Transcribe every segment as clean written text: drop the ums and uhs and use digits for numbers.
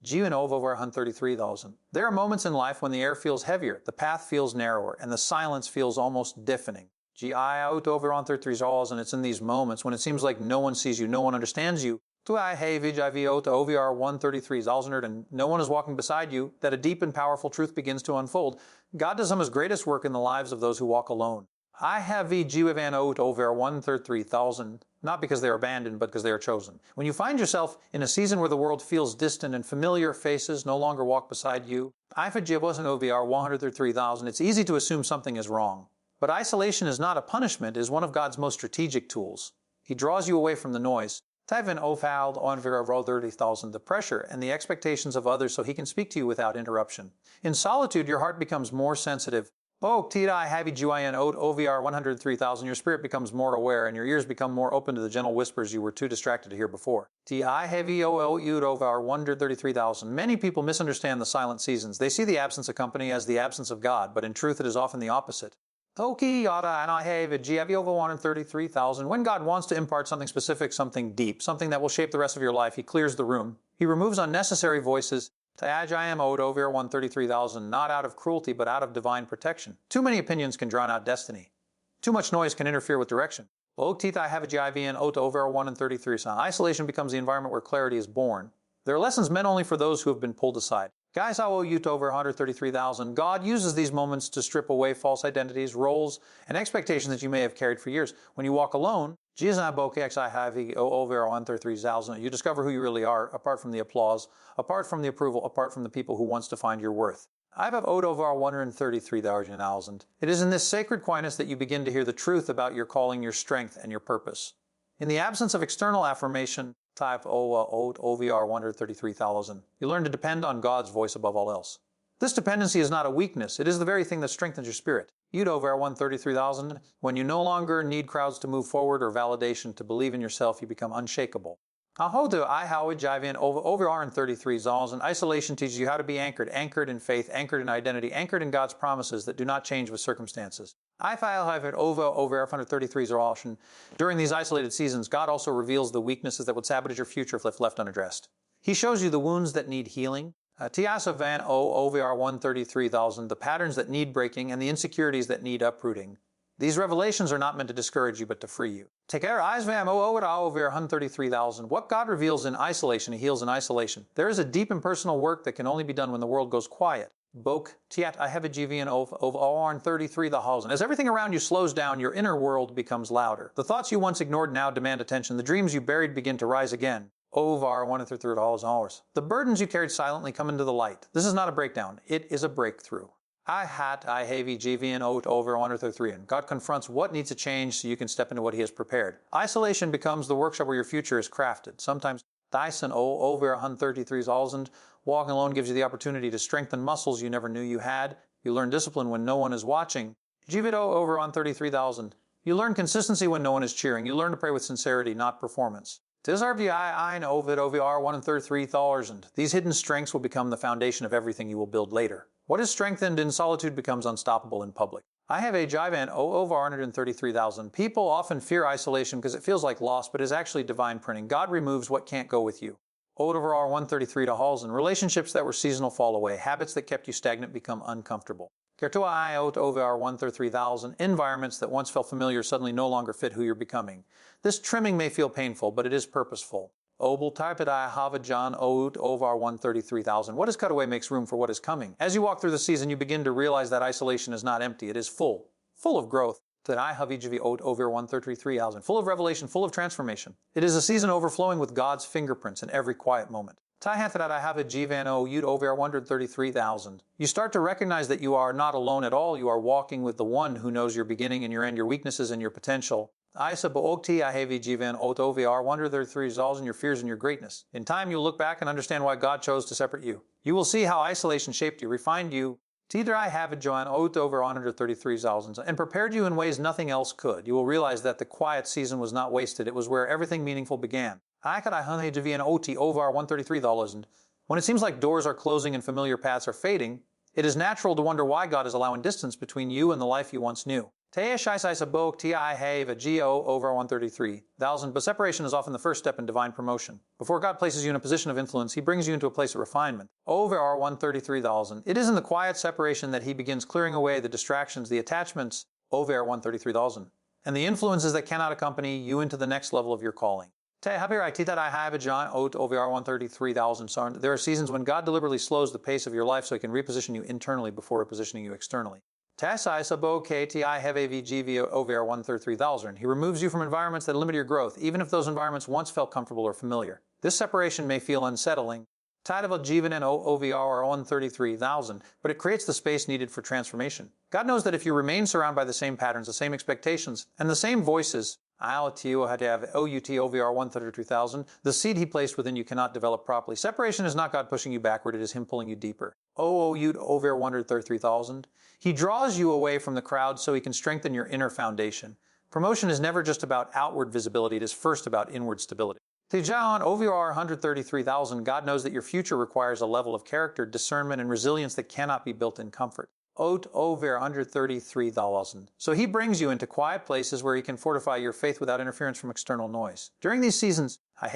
G and over 133,000. There are moments in life when the air feels heavier, the path feels narrower, and the silence feels almost deafening. G.I. out over 133,000, and it's in these moments when it seems like no one sees you, no one understands you. To I have HIV to OVR 133,000, and no one is walking beside you, that a deep and powerful truth begins to unfold. God does some of his greatest work in the lives of those who walk alone. I have VG over 133,000, not because they are abandoned, but because they are chosen. When you find yourself in a season where the world feels distant and familiar faces no longer walk beside you, I have OVR 133,000, it's easy to assume something is wrong. But isolation is not a punishment, it is one of God's most strategic tools. He draws you away from the noise. Tyven ofald on 30,000, the pressure and the expectations of others so he can speak to you without interruption. In solitude, your heart becomes more sensitive. Oh, T.I. Havi Juayan OVR 103,000, your spirit becomes more aware and your ears become more open to the gentle whispers you were too distracted to hear before. T.I. Havi OVR 133,000. Many people misunderstand the silent seasons. They see the absence of company as the absence of God, but in truth it is often the opposite. Toki yada and I have a GAV over 133,000. When God wants to impart something specific, something deep, something that will shape the rest of your life, he clears the room. He removes unnecessary voices. I am owed over 133,000, not out of cruelty, but out of divine protection. Too many opinions can drown out destiny. Too much noise can interfere with direction. I have a GIV and over 133. So isolation becomes the environment where clarity is born. There are lessons meant only for those who have been pulled aside. Guys, I owe you to over 133,000. God uses these moments to strip away false identities, roles, and expectations that you may have carried for years. When you walk alone, you discover who you really are, apart from the applause, apart from the approval, apart from the people who wants to find your worth. I have owed over 133,000. It is in this sacred quietness that you begin to hear the truth about your calling, your strength, and your purpose. In the absence of external affirmation, type OVR 133,000. You learn to depend on God's voice above all else. This dependency is not a weakness, it is the very thing that strengthens your spirit. You'd over 133,000. When you no longer need crowds to move forward or validation to believe in yourself, you become unshakable. Ahodu I Howard Jivin over 133,000. Isolation teaches you how to be anchored in faith, anchored in identity, anchored in God's promises that do not change with circumstances. I have it over 133,000. During these isolated seasons, God also reveals the weaknesses that would sabotage your future if left unaddressed. He shows you the wounds that need healing. Tiasa Van OVR 133,000, the patterns that need breaking and the insecurities that need uprooting. These revelations are not meant to discourage you, but to free you. Take care, eyes vam over 133,000. What God reveals in isolation, he heals in isolation. There is a deep and personal work that can only be done when the world goes quiet. Bok tiat I have a GV of 133,000. As everything around you slows down, your inner world becomes louder. The thoughts you once ignored now demand attention. The dreams you buried begin to rise again. Over 133,000. The burdens you carried silently come into the light. This is not a breakdown. It is a breakthrough. I have GV and over 133. And God confronts what needs to change so you can step into what he has prepared. Isolation becomes the workshop where your future is crafted. Sometimes Dyson over 133,000. Walking alone gives you the opportunity to strengthen muscles you never knew you had. You learn discipline when no one is watching. Jivido over 133,000. You learn consistency when no one is cheering. You learn to pray with sincerity, not performance. TISRVI over 133,000. These hidden strengths will become the foundation of everything you will build later. What is strengthened in solitude becomes unstoppable in public. I have a Jivan over 133,000. People often fear isolation because it feels like loss, but is actually divine printing. God removes what can't go with you. Over 133,000. Relationships that were seasonal fall away. Habits that kept you stagnant become uncomfortable. Kertua I over 133,000. Environments that once felt familiar suddenly no longer fit who you're becoming. This trimming may feel painful, but it is purposeful. Obel typed I have John over 133,000. What is cut away makes room for what is coming. As you walk through the season, you begin to realize that isolation is not empty. It is full of growth. That I have EGV over 133,000. Full of revelation, full of transformation. It is a season overflowing with God's fingerprints in every quiet moment. That I have a Jivan over 133,000. You start to recognize that you are not alone at all. You are walking with the one who knows your beginning and your end, your weaknesses and your potential. I have Jivan over 133,000, your fears and your greatness. In time, you'll look back and understand why God chose to separate you. You will see how isolation shaped you, refined you. I have a Joan over 133,000 and prepared you in ways nothing else could. You will realize that the quiet season was not wasted. It was where everything meaningful began. I could an OT over 133,000. When it seems like doors are closing and familiar paths are fading, it is natural to wonder why God is allowing distance between you and the life you once knew. But separation is often the first step in divine promotion. Before God places you in a position of influence, He brings you into a place of refinement. Over 133,000. It is in the quiet separation that He begins clearing away the distractions, the attachments, over 133,000, and the influences that cannot accompany you into the next level of your calling. There are seasons when God deliberately slows the pace of your life so He can reposition you internally before repositioning you externally. He removes you from environments that limit your growth, even if those environments once felt comfortable or familiar. This separation may feel unsettling, but it creates the space needed for transformation. God knows that if you remain surrounded by the same patterns, the same expectations, and the same voices, the seed He placed within you cannot develop properly. Separation is not God pushing you backward, it is Him pulling you deeper. Over 133,000. He draws you away from the crowd so He can strengthen your inner foundation. Promotion is never just about outward visibility, it is first about inward stability. Over 133,000, God knows that your future requires a level of character, discernment, and resilience that cannot be built in comfort. Over 133,000. So He brings you into quiet places where He can fortify your faith without interference from external noise. During these seasons, God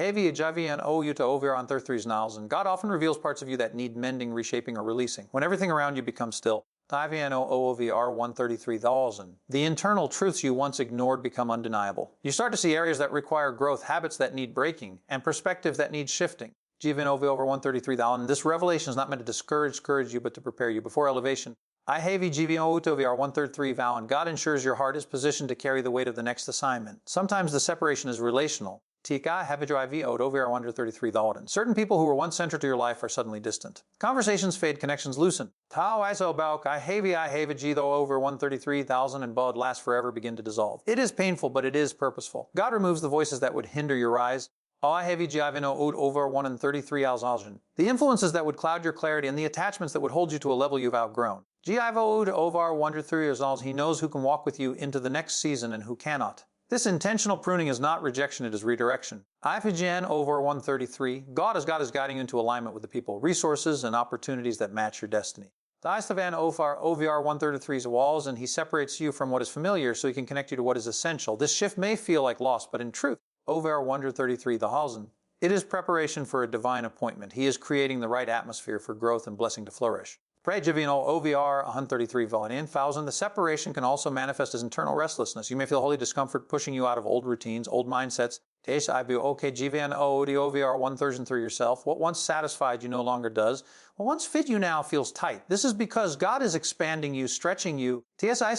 often reveals parts of you that need mending, reshaping, or releasing. When everything around you becomes still, over 133,000. The internal truths you once ignored become undeniable. You start to see areas that require growth, habits that need breaking, and perspective that need shifting. Over 133,000. This revelation is not meant to discourage you, but to prepare you before elevation. Over 133 vow, and God ensures your heart is positioned to carry the weight of the next assignment. Sometimes the separation is relational. Over 133,000. Certain people who were once central to your life are suddenly distant. Conversations fade, connections loosen. Over 133,000 and bud last forever begin to dissolve. It is painful, but it is purposeful. God removes the voices that would hinder your rise. Over 133,000. The influences that would cloud your clarity and the attachments that would hold you to a level you've outgrown. Over 133,000. He knows who can walk with you into the next season and who cannot. This intentional pruning is not rejection, it is redirection. Over 133. God is guiding you into alignment with the people, resources, and opportunities that match your destiny. Over 133's walls, and He separates you from what is familiar so He can connect you to what is essential. This shift may feel like loss, but in truth, over 133,000. It is preparation for a divine appointment. He is creating the right atmosphere for growth and blessing to flourish. OVR 133,000. The separation can also manifest as internal restlessness. You may feel holy discomfort pushing you out of old routines, old mindsets. OVR 133 yourself. What once satisfied you no longer does. What once fit you now feels tight. This is because God is expanding you, stretching you. Over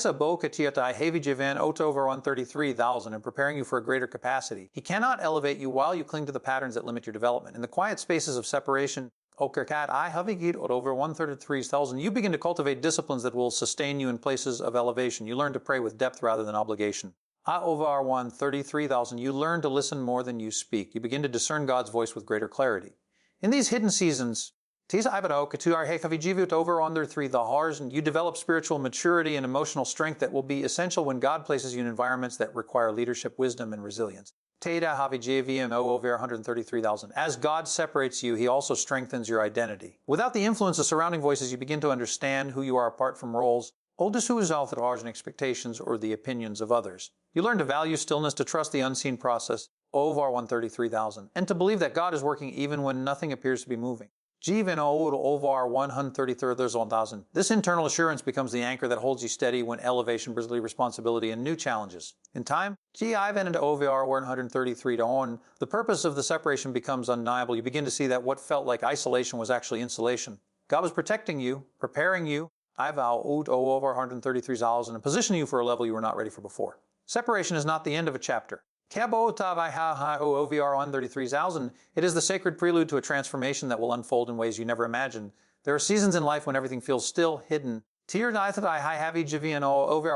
133,000 and preparing you for a greater capacity. He cannot elevate you while you cling to the patterns that limit your development. In the quiet spaces of separation, over 133,000, you begin to cultivate disciplines that will sustain you in places of elevation. You learn to pray with depth rather than obligation. Over 133,000, you learn to listen more than you speak. You begin to discern God's voice with greater clarity. In these hidden seasons, over 133,000, you develop spiritual maturity and emotional strength that will be essential when God places you in environments that require leadership, wisdom, and resilience. Over 133,000. As God separates you, He also strengthens your identity. Without the influence of surrounding voices, you begin to understand who you are apart from roles, and expectations, or the opinions of others. You learn to value stillness, to trust the unseen process, over 133,000, and to believe that God is working even when nothing appears to be moving. Over 133,000. This internal assurance becomes the anchor that holds you steady when elevation, responsibility, and new challenges. In time, over 133,000, the purpose of the separation becomes undeniable. You begin to see that what felt like isolation was actually insulation. God was protecting you, preparing you, over 133,000, and positioning you for a level you were not ready for before. Separation is not the end of a chapter. Over 133,000. It is the sacred prelude to a transformation that will unfold in ways you never imagined. There are seasons in life when everything feels still, hidden. Over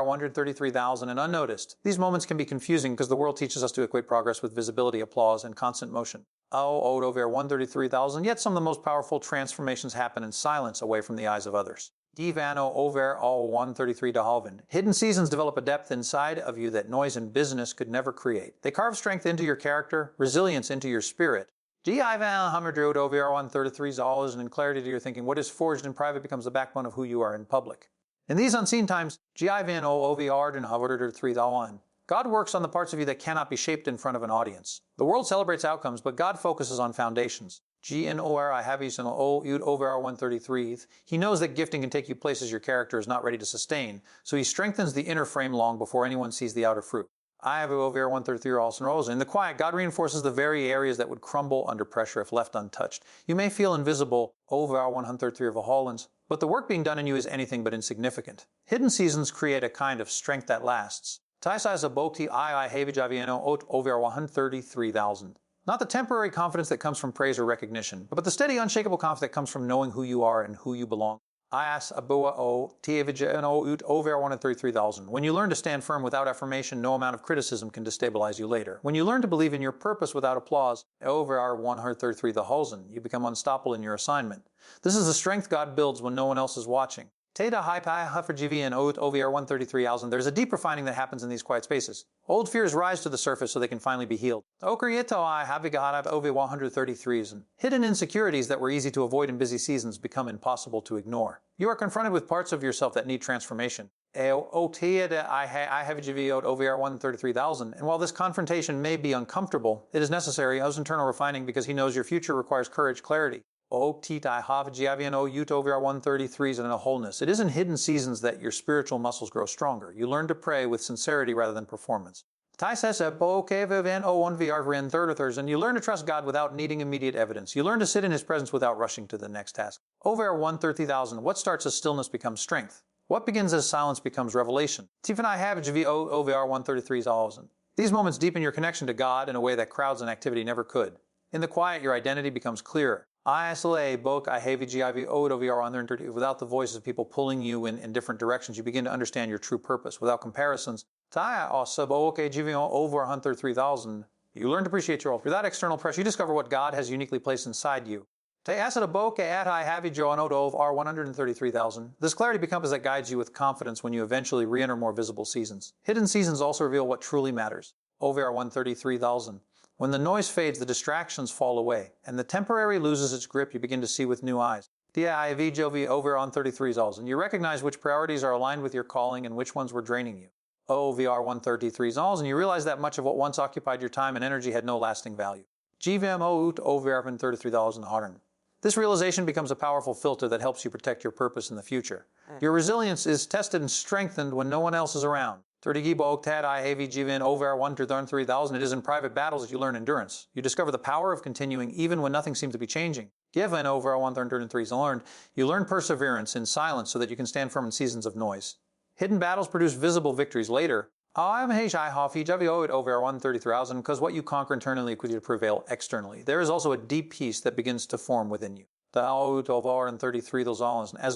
133,000 and unnoticed. These moments can be confusing because the world teaches us to equate progress with visibility, applause, and constant motion. Over 133,000. Yet some of the most powerful transformations happen in silence away from the eyes of others. Over 133,000. Hidden seasons develop a depth inside of you that noise and business could never create. They carve strength into your character, resilience into your spirit. Over 133,000 and clarity to your thinking. What is forged in private becomes the backbone of who you are in public. In these unseen times, GIVN OVR and Hover 3001. God works on the parts of you that cannot be shaped in front of an audience. The world celebrates outcomes, but God focuses on foundations. GNOR Havis and OVR 133. He knows that gifting can take you places your character is not ready to sustain, so he strengthens the inner frame long before anyone sees the outer fruit. I have OVR 133 also Rosa. In the quiet, God reinforces the very areas that would crumble under pressure if left untouched. You may feel invisible, OVR 133 of a Hollands, but the work being done in you is anything but insignificant. Hidden seasons create a kind of strength that lasts. Taisai Zabokti II Havijavino Ot OVR 133,000. Not the temporary confidence that comes from praise or recognition, but the steady, unshakable confidence that comes from knowing who you are and who you belong. IAS Abua O Tiavijano Ut OVR 133,000. When you learn to stand firm without affirmation, no amount of criticism can destabilize you later. When you learn to believe in your purpose without applause, OVR 133,000, you become unstoppable in your assignment. This is the strength God builds when no one else is watching. Teta Hypai Huffergv and OVR 133,000. There's a deep refining that happens in these quiet spaces. Old fears rise to the surface so they can finally be healed. Okrieto Havigahanav OV 133s and hidden insecurities that were easy to avoid in busy seasons become impossible to ignore. You are confronted with parts of yourself that need transformation. OVR 133,000. And while this confrontation may be uncomfortable, it is necessary as internal refining because he knows your future requires courage, clarity. OVR 133s and a wholeness. It is in hidden seasons that your spiritual muscles grow stronger. You learn to pray with sincerity rather than performance. And you learn to trust God without needing immediate evidence. You learn to sit in His presence without rushing to the next task. OVR 130,000. What starts as stillness becomes strength. What begins as silence becomes revelation. OVR 133,000. These moments deepen your connection to God in a way that crowds and activity never could. In the quiet, your identity becomes clearer. Without the voices of people pulling you in different directions, you begin to understand your true purpose. Without comparisons, you learn to appreciate your role. Without external pressure, you discover what God has uniquely placed inside you. R133,000. This clarity becomes that guides you with confidence when you eventually re-enter more visible seasons. Hidden seasons also reveal what truly matters. OVR 133,000. When the noise fades, the distractions fall away, and the temporary loses its grip, you begin to see with new eyes. OVR 133,000. You recognize which priorities are aligned with your calling and which ones were draining you. OVR 133,000. You realize that much of what once occupied your time and energy had no lasting value. GVMO OVR 133,000. This realization becomes a powerful filter that helps you protect your purpose in the future. Your resilience is tested and strengthened when no one else is around. It is in private battles that you learn endurance. You discover the power of continuing even when nothing seems to be changing. Given OVR 133 is learned, you learn perseverance in silence so that you can stand firm in seasons of noise. Hidden battles produce visible victories later. OVR 133,000 because what you conquer internally equals you to prevail externally. There is also a deep peace that begins to form within you. As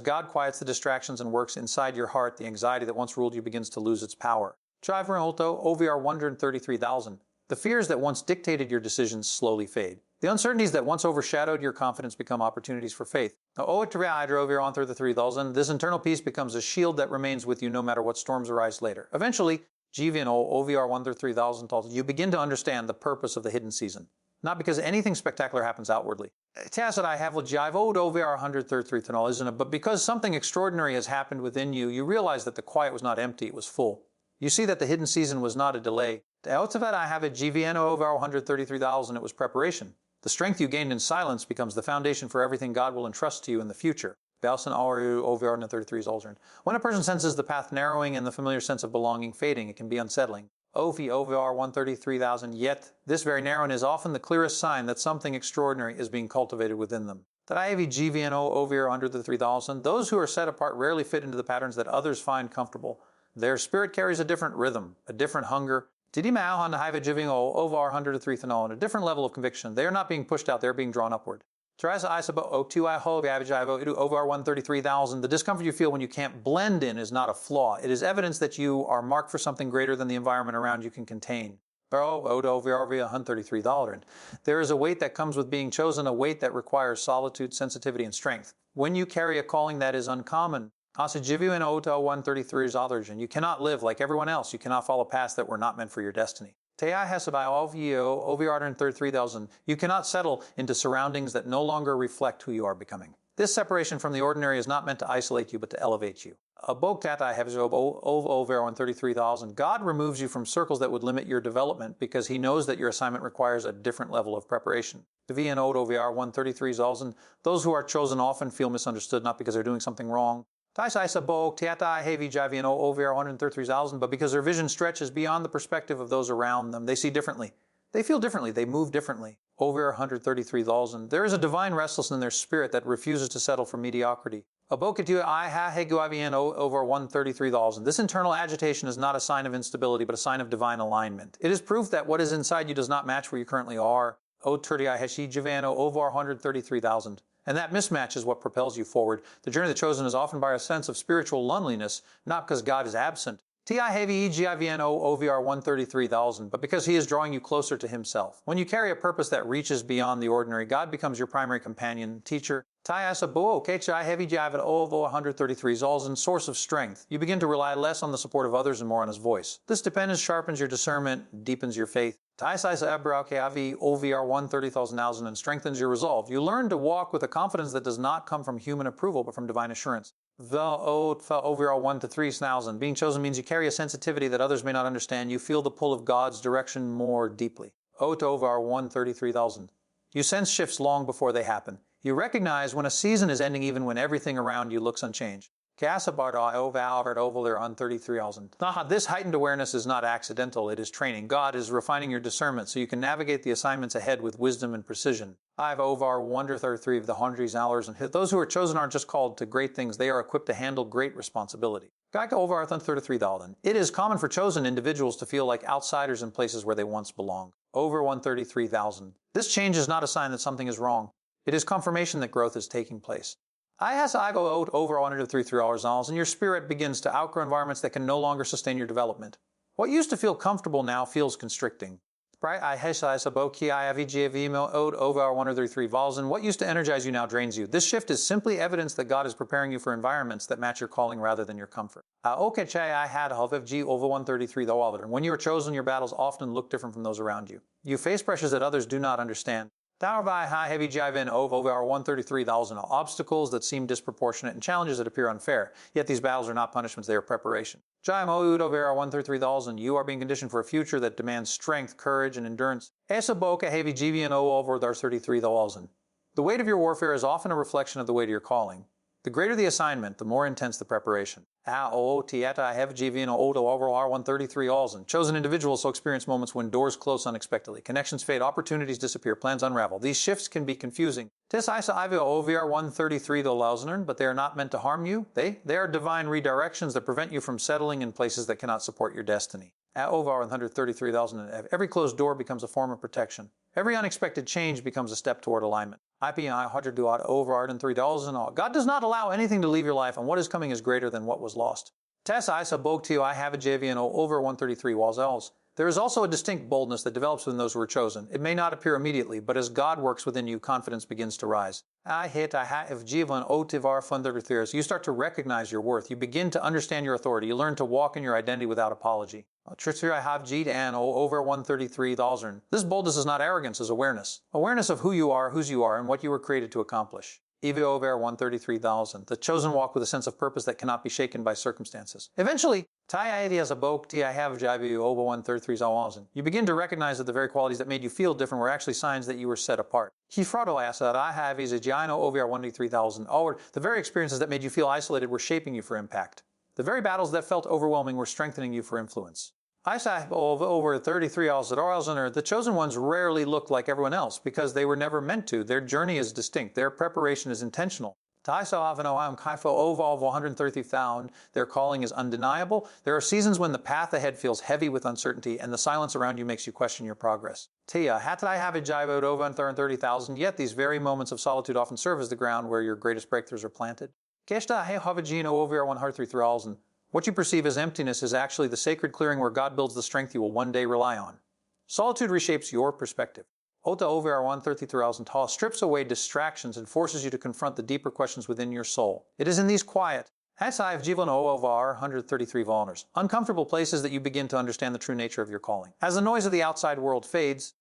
God quiets the distractions and works inside your heart, the anxiety that once ruled you begins to lose its power. OVR 133,000. The fears that once dictated your decisions slowly fade. The uncertainties that once overshadowed your confidence become opportunities for faith. OVR 133,000. This internal peace becomes a shield that remains with you no matter what storms arise later. Eventually, OVR 133,000, you begin to understand the purpose of the hidden season. Not because anything spectacular happens outwardly. OVR 133,000, but because something extraordinary has happened within you, you realize that the quiet was not empty, it was full. You see that the hidden season was not a delay. OVR 133,000, it was preparation. The strength you gained in silence becomes the foundation for everything God will entrust to you in the future. When a person senses the path narrowing and the familiar sense of belonging fading, it can be unsettling. OVR 133,000, yet this very narrowing is often the clearest sign that something extraordinary is being cultivated within them. OVR 133,000, those who are set apart rarely fit into the patterns that others find comfortable. Their spirit carries a different rhythm, a different hunger. OVR 133,000, a different level of conviction. They are not being pushed out, they are being drawn upward. OVR 133,000, the discomfort you feel when you can't blend in is not a flaw. It is evidence that you are marked for something greater than the environment around you can contain. OVR 133,000. There is a weight that comes with being chosen, a weight that requires solitude, sensitivity, and strength. When you carry a calling that is uncommon, you cannot live like everyone else. You cannot follow paths that were not meant for your destiny. OVR 133,000. You cannot settle into surroundings that no longer reflect who you are becoming. This separation from the ordinary is not meant to isolate you, but to elevate you. Abok tatai have over 133,000. God removes you from circles that would limit your development because he knows that your assignment requires a different level of preparation. VN OVR 133,000. Those who are chosen often feel misunderstood, not because they're doing something wrong. Taisa Bok Tatai Heavy Javian OVR 133,000, but because their vision stretches beyond the perspective of those around them. They see differently. They feel differently. They move differently. Over 133,000. There is a divine restlessness in their spirit that refuses to settle for mediocrity. Abokitu I ha heguavian over 133,000. This internal agitation is not a sign of instability, but a sign of divine alignment. It is proof that what is inside you does not match where you currently are. O Turdi I heshi Javano over 133,000. And that mismatch is what propels you forward. The journey of the chosen is often by a sense of spiritual loneliness, not because God is absent. Ti heavy EGIVNO OVR 133,000, but because he is drawing you closer to himself. When you carry a purpose that reaches beyond the ordinary, God becomes your primary companion, teacher. Tiasa Bo KHI heavy Jivan OVO 133,000, source of strength. You begin to rely less on the support of others and more on his voice. This dependence sharpens your discernment, deepens your faith. Taisaisa Ebrau KIV OVR 130,000 and strengthens your resolve. You learn to walk with a confidence that does not come from human approval, but from divine assurance. The overall 1 to 3,000. Being chosen means you carry a sensitivity that others may not understand. You feel the pull of God's direction more deeply. O to overall 133,000. You sense shifts long before they happen. You recognize when a season is ending even when everything around you looks unchanged. This heightened awareness is not accidental, it is training. God is refining your discernment so you can navigate the assignments ahead with wisdom and precision. I have over 133 of the hundreds hours, and those who are chosen aren't just called to great things, they are equipped to handle great responsibility. Over 133,000. It is common for chosen individuals to feel like outsiders in places where they once belonged. Over 133,000. This change is not a sign that something is wrong. It is confirmation that growth is taking place. I go over 133 hours, and your spirit begins to outgrow environments that can no longer sustain your development. What used to feel comfortable now feels constricting. What used to energize you now drains you. This shift is simply evidence that God is preparing you for environments that match your calling rather than your comfort. When you are chosen, your battles often look different from those around you. You face pressures that others do not understand. Heavy jive in over 133,000 obstacles that seem disproportionate and challenges that appear unfair. Yet these battles are not punishments, they are preparation. Jive over 133,000, you are being conditioned for a future that demands strength, courage, and endurance. Esaboka heavy GVNO over 33,000. The weight of your warfare is often a reflection of the weight of your calling. The greater the assignment, the more intense the preparation. Chosen individuals so experience moments when doors close unexpectedly, connections fade, opportunities disappear, plans unravel. These shifts can be confusing. But they are not meant to harm you. They are divine redirections that prevent you from settling in places that cannot support your destiny. Over 133,000, every closed door becomes a form of protection. Every unexpected change becomes a step toward alignment. God does not allow anything to leave your life, and what is coming is greater than what was lost. Over 133 walls. There is also a distinct boldness that develops within those who are chosen. It may not appear immediately, but as God works within you, confidence begins to rise. You start to recognize your worth. You begin to understand your authority. You learn to walk in your identity without apology. Over 133,000. This boldness is not arrogance, it's awareness. Awareness of who you are, whose you are, and what you were created to accomplish. Over 133,000. The chosen walk with a sense of purpose that cannot be shaken by circumstances. Eventually, over 133,000. You begin to recognize that the very qualities that made you feel different were actually signs that you were set apart. Over 133,000. The very experiences that made you feel isolated were shaping you for impact. The very battles that felt overwhelming were strengthening you for influence. Over 33,000. The chosen ones rarely look like everyone else because they were never meant to. Their journey is distinct. Their preparation is intentional. Over 130,000. Their calling is undeniable. There are seasons when the path ahead feels heavy with uncertainty and the silence around you makes you question your progress. Over 130,000. Yet these very moments of solitude often serve as the ground where your greatest breakthroughs are planted. Over 133,000. What you perceive as emptiness is actually the sacred clearing where God builds the strength you will one day rely on. Solitude reshapes your perspective. Over 133,000 strips away distractions and forces you to confront the deeper questions within your soul. It is in these quiet, over 133 uncomfortable places that you begin to understand the true nature of your calling. As the noise of the outside world fades,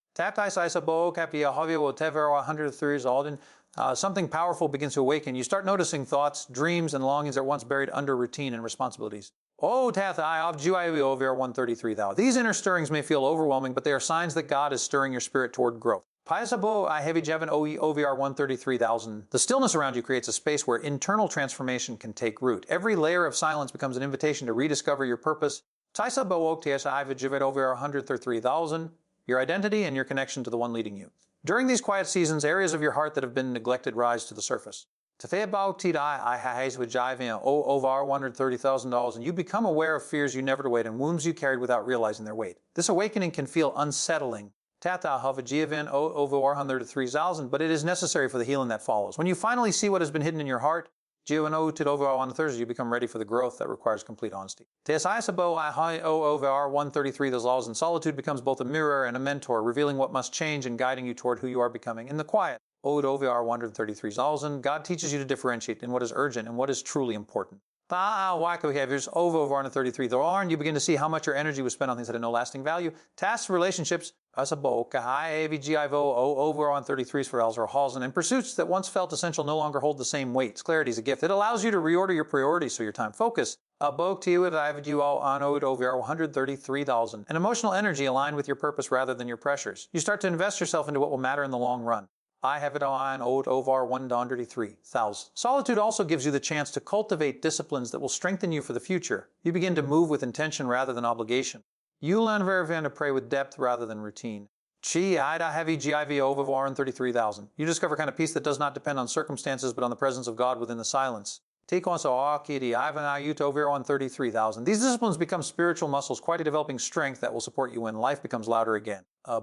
Something powerful begins to awaken. You start noticing thoughts, dreams, and longings that were once buried under routine and responsibilities. Oh, Tathai of Juiv over 133 thou. These inner stirrings may feel overwhelming, but they are signs that God is stirring your spirit toward growth. Paisabo I heavy Jevin OE OVR 133,000. The stillness around you creates a space where internal transformation can take root. Every layer of silence becomes an invitation to rediscover your purpose. Taisabo Ok TSI Vijivet OVR 133,000. Your identity and your connection to the one leading you. During these quiet seasons, areas of your heart that have been neglected rise to the surface. Over $130,000, and you become aware of fears you never weighed and wounds you carried without realizing their weight. This awakening can feel unsettling. Over 103,000, but it is necessary for the healing that follows. When you finally see what has been hidden in your heart, over on Thursday, you become ready for the growth that requires complete honesty. Over 133, those laws and solitude becomes both a mirror and a mentor, revealing what must change and guiding you toward who you are becoming. In the quiet, over 133,000, God teaches you to differentiate in what is urgent and what is truly important. Over 133, and you begin to see how much your energy was spent on things that had no lasting value. Tasks, relationships, over 133s for Elzer Halsen, and pursuits that once felt essential no longer hold the same weight. Clarity is a gift. It allows you to reorder your priorities so your time focus. Over 133,000, an emotional energy aligned with your purpose rather than your pressures. You start to invest yourself into what will matter in the long run. I have it on over 133,000. Solitude also gives you the chance to cultivate disciplines that will strengthen you for the future. You begin to move with intention rather than obligation. You learn to pray with depth rather than routine. Heavy GIV over 133,000. You discover a kind of peace that does not depend on circumstances but on the presence of God within the silence. Take on so over 133,000. These disciplines become spiritual muscles, quietly developing strength that will support you when life becomes louder again. I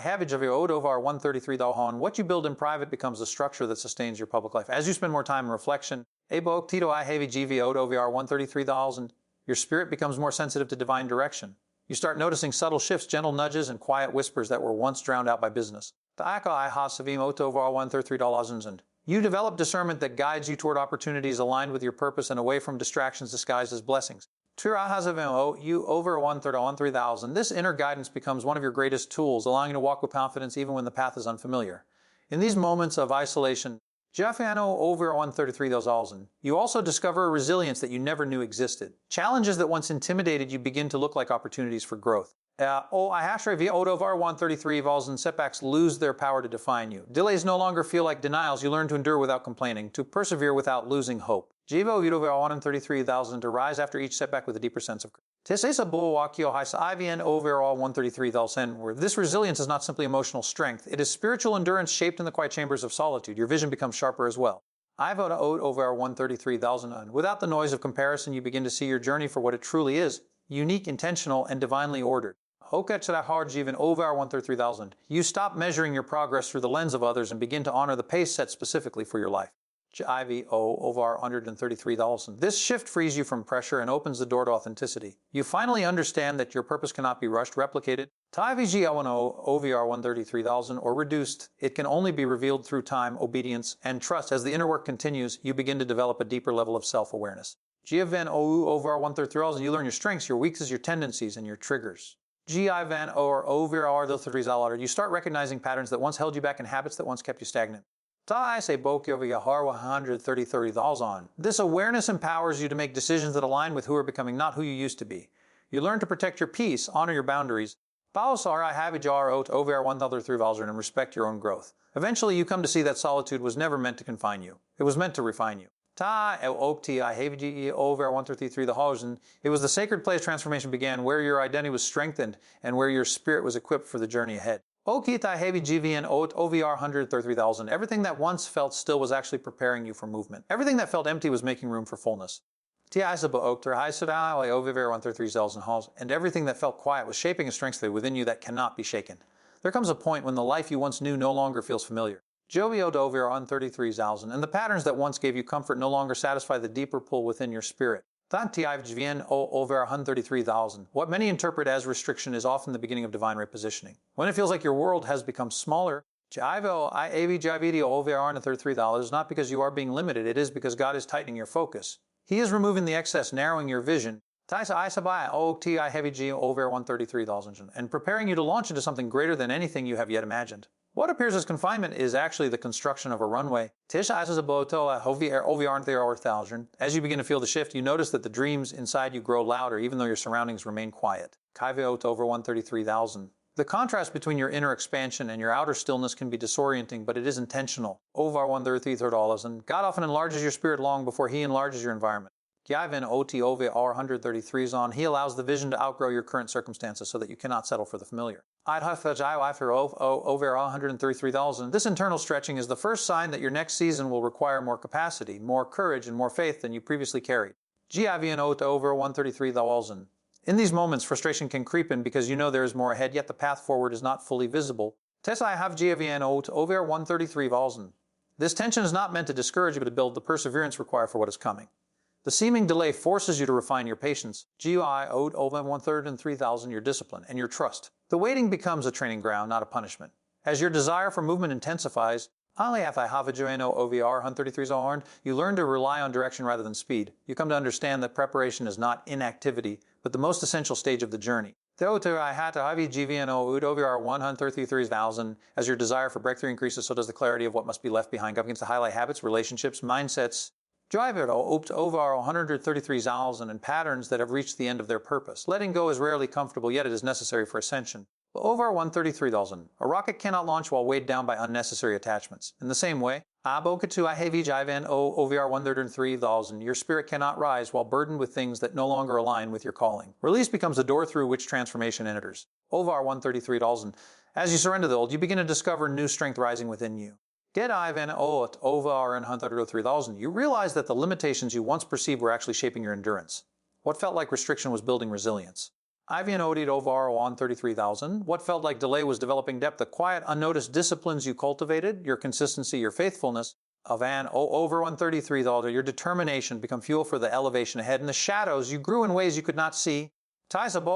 have it over 133,000. What you build in private becomes the structure that sustains your public life. As you spend more time in reflection, I heavy GV over 133,000. Your spirit becomes more sensitive to divine direction. You start noticing subtle shifts, gentle nudges, and quiet whispers that were once drowned out by business. Over 133,000. You develop discernment that guides you toward opportunities aligned with your purpose and away from distractions disguised as blessings. You over 133,000. This inner guidance becomes one of your greatest tools, allowing you to walk with confidence even when the path is unfamiliar. In these moments of isolation, over 133,000, you also discover a resilience that you never knew existed. Challenges that once intimidated you begin to look like opportunities for growth. Over 133,000 setbacks lose their power to define you. Delays no longer feel like denials. You learn to endure without complaining, to persevere without losing hope. Over 133,000 to rise after each setback with a deeper sense of courage. Over 133,000, where this resilience is not simply emotional strength, it is spiritual endurance shaped in the quiet chambers of solitude. Your vision becomes sharper as well. I vote over 133,000. Without the noise of comparison, you begin to see your journey for what it truly is, unique, intentional, and divinely ordered. Over 133,000. You stop measuring your progress through the lens of others and begin to honor the pace set specifically for your life. Over 133,000. This shift frees you from pressure and opens the door to authenticity. You finally understand that your purpose cannot be rushed, replicated. OVR 133,000 or reduced. It can only be revealed through time, obedience, and trust. As the inner work continues, you begin to develop a deeper level of self-awareness. Over 133,000. You learn your strengths, your weaknesses, your tendencies, and your triggers. Over 133,000. You start recognizing patterns that once held you back and habits that once kept you stagnant. This awareness empowers you to make decisions that align with who are becoming, not who you used to be. You learn to protect your peace, honor your boundaries, over 133,000, and respect your own growth. Eventually, you come to see that solitude was never meant to confine you. It was meant to refine you. Over 133,000. It was the sacred place transformation began, where your identity was strengthened and where your spirit was equipped for the journey ahead. OVR 133,000. Everything that once felt still was actually preparing you for movement. Everything that felt empty was making room for fullness. Over 133,000. And everything that felt quiet was shaping a strength within you that cannot be shaken. There comes a point when the life you once knew no longer feels familiar. Over 133,000. And the patterns that once gave you comfort no longer satisfy the deeper pull within your spirit. Over 133,000. What many interpret as restriction is often the beginning of divine repositioning. When it feels like your world has become smaller, over 133,000 is not because you are being limited, it is because God is tightening your focus. He is removing the excess, narrowing your vision. Over 133,000 and preparing you to launch into something greater than anything you have yet imagined. What appears as confinement is actually the construction of a runway. As you begin to feel the shift, you notice that the dreams inside you grow louder even though your surroundings remain quiet. Over 133,000. The contrast between your inner expansion and your outer stillness can be disorienting, but it is intentional. Over 133,000. God often enlarges your spirit long before He enlarges your environment. He allows the vision to outgrow your current circumstances so that you cannot settle for the familiar. Over 133,000. This internal stretching is the first sign that your next season will require more capacity, more courage, and more faith than you previously carried. Over 133,000. In these moments, frustration can creep in because you know there is more ahead, yet the path forward is not fully visible. Over 133,000. This tension is not meant to discourage you, but to build the perseverance required for what is coming. The seeming delay forces you to refine your patience. Over 133,000, your discipline and your trust. The waiting becomes a training ground, not a punishment. As your desire for movement intensifies, you learn to rely on direction rather than speed. You come to understand that preparation is not inactivity, but the most essential stage of the journey. Over 133,000. As your desire for breakthrough increases, so does the clarity of what must be left behind. Up against the highlight habits, relationships, mindsets, drive it over 133,000 and patterns that have reached the end of their purpose. Letting go is rarely comfortable, yet it is necessary for ascension. Over 133,000. A rocket cannot launch while weighed down by unnecessary attachments. In the same way, over 133,000. Your spirit cannot rise while burdened with things that no longer align with your calling. Release becomes the door through which transformation enters. Over 133,000. As you surrender the old, you begin to discover new strength rising within you. Over 133,000. You realize that the limitations you once perceived were actually shaping your endurance. What felt like restriction was building resilience. Over 133,000. What felt like delay was developing depth. The quiet, unnoticed disciplines you cultivated, your consistency, your faithfulness, over 133,000. Your determination become fuel for the elevation ahead. In the shadows, you grew in ways you could not see. Over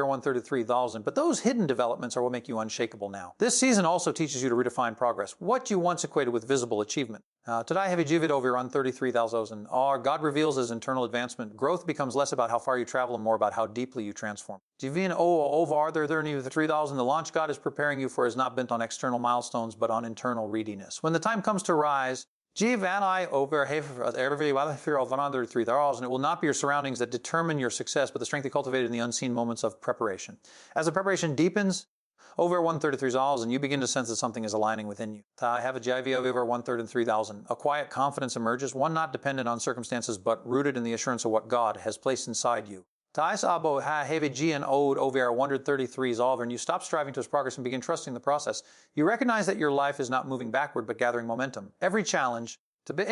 133,000. But those hidden developments are what make you unshakable now. This season also teaches you to redefine progress. What you once equated with visible achievement. Today, over 133,000. God reveals His internal advancement. Growth becomes less about how far you travel and more about how deeply you transform. Over 3,000. The launch God is preparing you for is not bent on external milestones, but on internal readiness. When the time comes to rise, over 133,000. It will not be your surroundings that determine your success, but the strength you cultivated in the unseen moments of preparation. As the preparation deepens, over 133,000, you begin to sense that something is aligning within you. Over 133,000. A quiet confidence emerges, one not dependent on circumstances, but rooted in the assurance of what God has placed inside you. Over 133,000, and you stop striving towards progress and begin trusting the process. You recognize that your life is not moving backward, but gathering momentum. Every challenge, over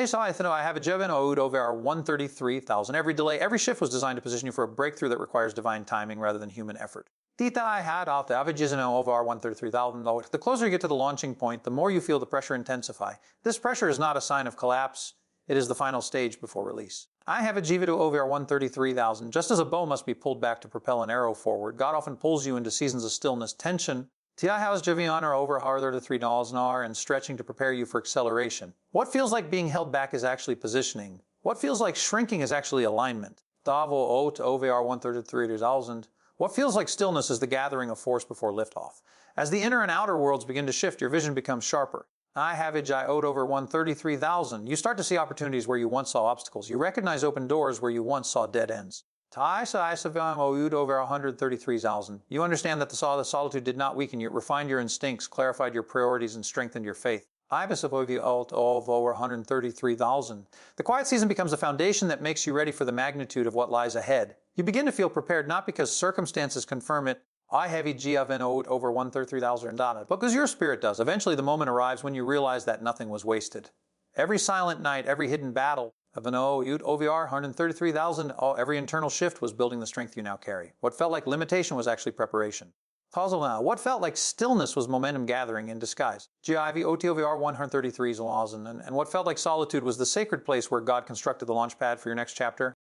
133,000. Every delay, every shift was designed to position you for a breakthrough that requires divine timing rather than human effort. Over 133,000. The closer you get to the launching point, the more you feel the pressure intensify. This pressure is not a sign of collapse. It is the final stage before release. Over 133,000. Just as a bow must be pulled back to propel an arrow forward, God often pulls you into seasons of stillness, tension, over 133,000 and stretching to prepare you for acceleration. What feels like being held back is actually positioning. What feels like shrinking is actually alignment. Over 133,000. What feels like stillness is the gathering of force before liftoff. As the inner and outer worlds begin to shift, your vision becomes sharper. Over 133,000. You start to see opportunities where you once saw obstacles. You recognize open doors where you once saw dead ends. Over 133,000. You understand that the solitude did not weaken you. It refined your instincts, clarified your priorities, and strengthened your faith. Over 133,000. The quiet season becomes a foundation that makes you ready for the magnitude of what lies ahead. You begin to feel prepared not because circumstances confirm it, over 133,000, but because your spirit does. Eventually the moment arrives when you realize that nothing was wasted. Every silent night, every hidden battle, over 133,000, every internal shift was building the strength you now carry. What felt like limitation was actually preparation. What felt like stillness was momentum gathering in disguise. Over 133,000, and what felt like solitude was the sacred place where God constructed the launch pad for your next chapter.